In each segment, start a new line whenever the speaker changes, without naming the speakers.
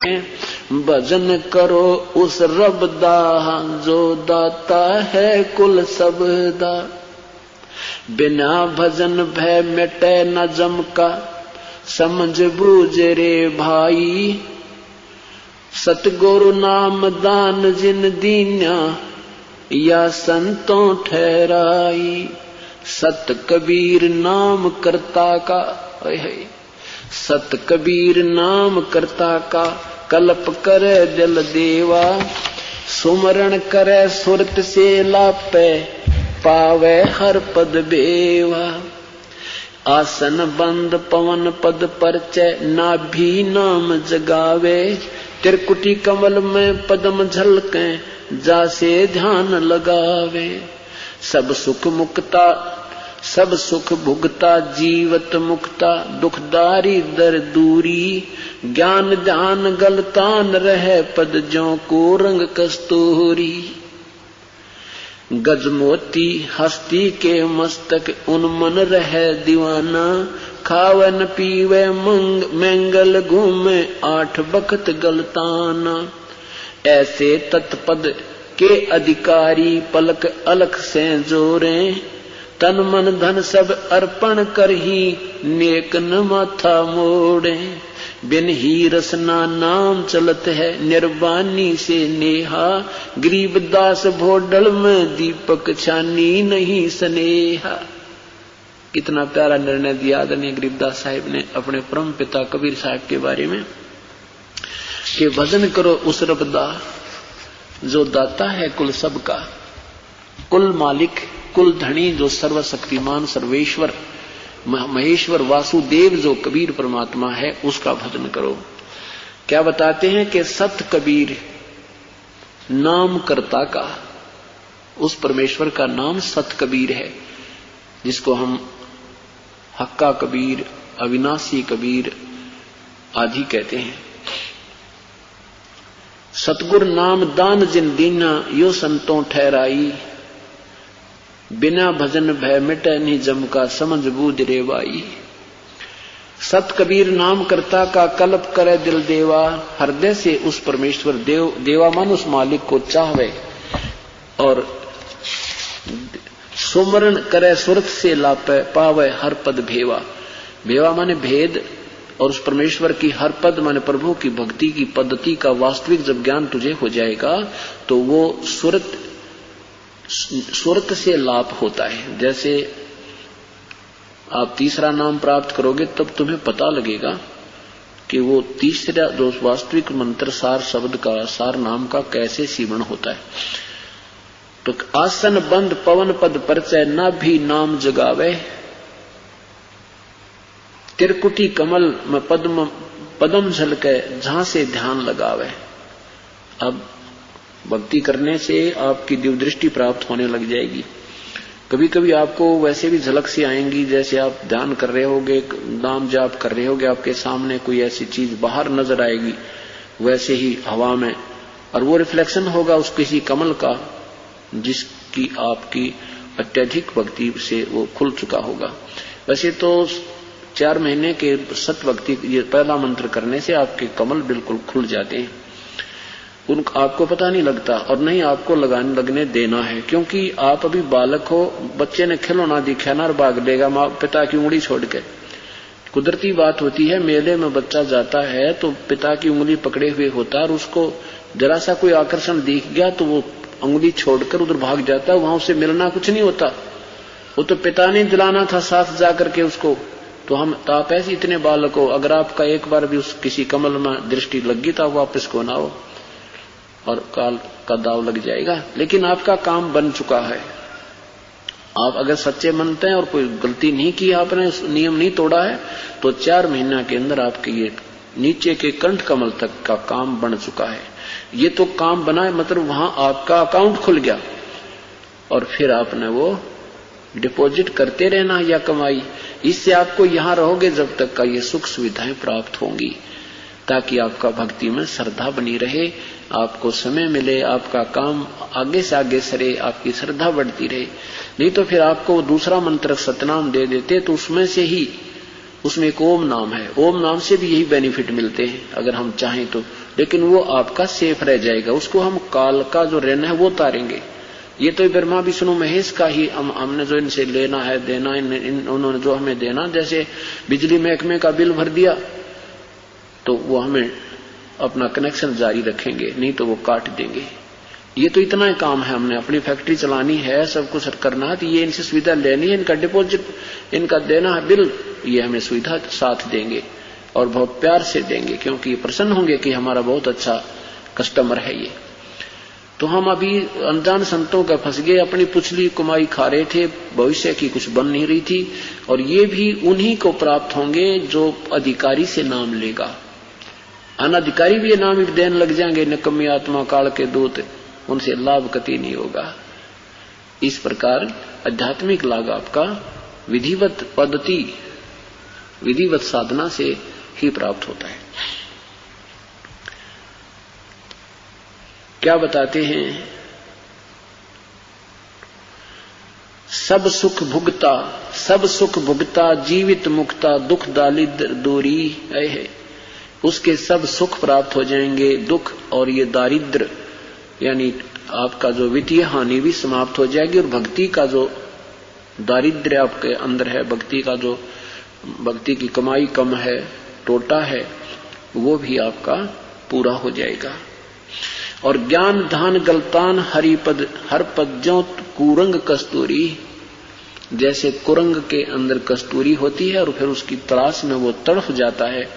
भजन करो उस रब दा जो दाता है कुल सबदा। बिना भजन भय मिटे न जम का समझ बूझ रे भाई। सतगुरु नाम दान जिन दीन्या या संतों ठहराई। सत कबीर नाम करता का, सत कबीर नाम करता का कल्प करे जल देवा। सुमरण करे सुरत से लापे पावे हर पद बेवा। आसन बंद पवन पद परचय नाभि नाम जगावे। त्रिकुटी कमल में पद्म झलके जासे ध्यान लगावे। सब सुख मुक्ता सब सुख भुगता जीवत मुक्ता। दुखदारी दर दूरी ज्ञान ध्यान गलतान रहे पद ज्यों को रंग कस्तूरी। गजमोती हस्ती के मस्तक उन्मन रहे दीवाना। खावन पीवे मंगल घूमे 8 बखत गलताना। ऐसे तत्पद के अधिकारी पलक अलख से जोरे। तन मन धन सब अर्पण कर ही नेक न माथा मोड़े। बिन ही रसना नाम चलत है निर्वाणी से नेहा। गरीबदास भोडल में दीपक छानी नहीं स्नेहा। कितना प्यारा निर्णय दिया आदरणीय गरीबदास साहिब ने अपने परम पिता कबीर साहब के बारे में कि भजन करो उस रब दा जो दाता है कुल सबका। कुल मालिक कुल धनी जो सर्वशक्तिमान सर्वेश्वर महेश्वर वासुदेव जो कबीर परमात्मा है उसका भजन करो। क्या बताते हैं कि सत कबीर नाम करता का, उस परमेश्वर का नाम सत कबीर है जिसको हम हक्का कबीर अविनाशी कबीर आदि कहते हैं। सतगुर नाम दान जिन दीना यो संतों ठहराई। बिना भजन भय मिटे नहीं जम का समझ बूझ रे भाई। सत कबीर नाम करता का कल्प करे दिल देवा। हृदय से उस परमेश्वर देवा मन उस मालिक को चाहवे और सुमरण करे सुरत से लापे पावे हर पद भेवा। भेवा माने भेद और उस परमेश्वर की हर पद माने प्रभु की भक्ति की पद्धति का वास्तविक जब ज्ञान तुझे हो जाएगा तो वो सुरत से लाभ होता है। जैसे आप तीसरा नाम प्राप्त करोगे तब तुम्हें पता लगेगा कि वो तीसरा जो वास्तविक मंत्र सार शब्द का सार नाम का कैसे सीवण होता है। तो आसन बंद पवन पद परचय ना भी नाम जगावे। त्रिकुटी कमल में पद्म झलके जहां से ध्यान लगावे। अब भक्ति करने से आपकी दिव्य दृष्टि प्राप्त होने लग जाएगी। कभी कभी आपको वैसे भी झलक सी आएंगी, जैसे आप ध्यान कर रहे होगे नाम जाप कर रहे होगे आपके सामने कोई ऐसी चीज बाहर नजर आएगी वैसे ही हवा में, और वो रिफ्लेक्शन होगा उस किसी कमल का जिसकी आपकी अत्यधिक भक्ति से वो खुल चुका होगा। वैसे तो 4 महीने के सत भक्ति ये पहला मंत्र करने से आपके कमल बिल्कुल खुल जाते हैं। आपको पता नहीं लगता और नहीं आपको लगने देना है, क्योंकि आप अभी बालक हो। बच्चे ने खिलौना दिखा ना और भाग देगा माँ पिता की उंगली छोड़ के। कुदरती बात होती है, मेले में बच्चा जाता है तो पिता की उंगली पकड़े हुए होता है और उसको जरा सा कोई आकर्षण दिख गया तो वो उंगली छोड़कर उधर भाग जाता है। वहां उससे मिलना कुछ नहीं होता, वो तो पिता ने दिलाना था साथ जाकर के उसको। तो आप ऐसे इतने बालक हो, अगर आपका एक बार भी उस किसी कमल में दृष्टि लगी तो आप वापस को ना हो और काल का दाव लग जाएगा। लेकिन आपका काम बन चुका है। आप अगर सच्चे मनते हैं और कोई गलती नहीं की, आपने नियम नहीं तोड़ा है, तो 4 महीना के अंदर आपके ये नीचे के कंठ कमल तक का काम बन चुका है। ये तो काम बना है, मतलब वहां आपका अकाउंट खुल गया और फिर आपने वो डिपॉजिट करते रहना या कमाई। इससे आपको यहां रहोगे जब तक का ये सुख सुविधाएं प्राप्त होंगी, ताकि आपका भक्ति में श्रद्धा बनी रहे, आपको समय मिले, आपका काम आगे से आगे सरे, आपकी श्रद्धा बढ़ती रहे। नहीं तो फिर आपको दूसरा मंत्र सतनाम दे देते तो उसमें से ही, उसमें एक ओम नाम है, ओम नाम से भी यही बेनिफिट मिलते हैं अगर हम चाहें तो। लेकिन वो आपका सेफ रह जाएगा। उसको हम काल का जो ऋण है वो उतारेंगे। ये तो ब्रह्मा विष्णु महेश का ही हमने जो इनसे लेना है देना, उन्होंने जो हमें देना, जैसे बिजली महकमे का बिल भर दिया तो वो हमें अपना कनेक्शन जारी रखेंगे, नहीं तो वो काट देंगे। ये तो इतना ही काम है, हमने अपनी फैक्ट्री चलानी है, सब कुछ करना है, तो ये इनसे सुविधा लेनी है, इनका डिपॉजिट इनका देना है बिल, ये हमें सुविधा साथ देंगे और बहुत प्यार से देंगे, क्योंकि ये प्रसन्न होंगे कि हमारा बहुत अच्छा कस्टमर है ये। तो हम अभी अनजान संतों का फंस गए, अपनी पुछली कमाई खा रहे थे, भविष्य की कुछ बन नहीं रही थी। और ये भी उन्हीं को प्राप्त होंगे जो अधिकारी से नाम लेगा। अनधिकारी भी ये नाम ही देने लग जाएंगे, निकम्मी आत्मा काल के दूत, उनसे लाभ कति नहीं होगा। इस प्रकार आध्यात्मिक लाभ आपका विधिवत पद्धति, विधिवत साधना से ही प्राप्त होता है। क्या बताते हैं? सब सुख भुगता जीवित मुक्ता दुख दारिद्र दूरी है। उसके सब सुख प्राप्त हो जाएंगे, दुख और ये दारिद्र यानी आपका जो वित्तीय हानि भी समाप्त हो जाएगी, और भक्ति का जो दारिद्र्य आपके अंदर है, भक्ति की कमाई कम है, टोटा है, वो भी आपका पूरा हो जाएगा। और ज्ञान धान गलतान हरिपद हर पद ज्यों कुरंग कस्तूरी, जैसे कुरंग के अंदर कस्तूरी होती है और फिर उसकी तलाश में वो तड़फ जाता है,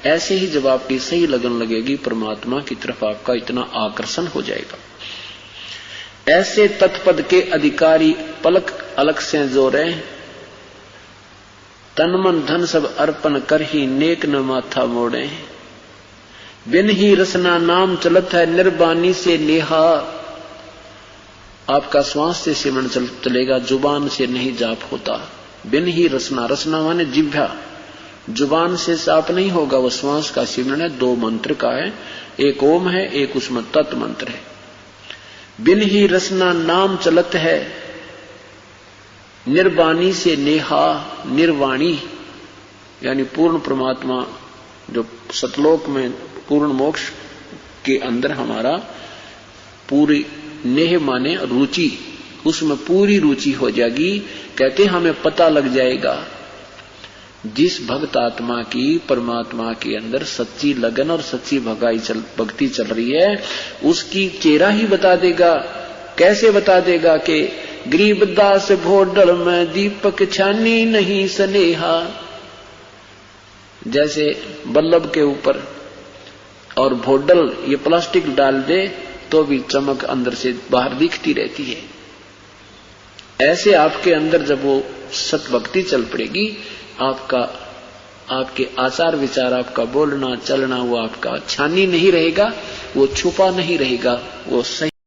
ऐसे ही जब आपकी सही लगन लगेगी परमात्मा की तरफ, आपका इतना आकर्षण हो जाएगा। ऐसे तत्पद के अधिकारी पलक अलग से जोरे, तन मन धन सब अर्पण कर ही नेक न माथा मोड़े। बिन ही रसना नाम चलत है निर्बानी से नेहा, आपका श्वास से सिमरन चलेगा, जुबान से नहीं जाप होता। बिन ही रसना, रसना माने जिह्वा, जुबान से जाप नहीं होगा, वो श्वास का सिमरन है। 2 मंत्र का है, एक ओम है, एक उसमें तत् मंत्र है। बिन ही रसना नाम चलत है निर्वाणी से नेहा, निर्वाणी यानी पूर्ण परमात्मा जो सतलोक में पूर्ण मोक्ष के अंदर हमारा पूरी नेह माने रुचि, उसमें पूरी रुचि हो जाएगी। कहते हमें पता लग जाएगा जिस भक्त आत्मा की परमात्मा के अंदर सच्ची लगन और सच्ची भक्ति चल रही है, उसकी चेहरा ही बता देगा। कैसे बता देगा कि गरीबदास भोडल में दीपक छानी नहीं सनेहा, जैसे बल्लभ के ऊपर और भोडल ये प्लास्टिक डाल दे तो भी चमक अंदर से बाहर दिखती रहती है। ऐसे आपके अंदर जब वो सतभक्ति चल पड़ेगी, आपके आचार विचार, आपका बोलना चलना, वो आपका छानी नहीं रहेगा, वो छुपा नहीं रहेगा, वो सही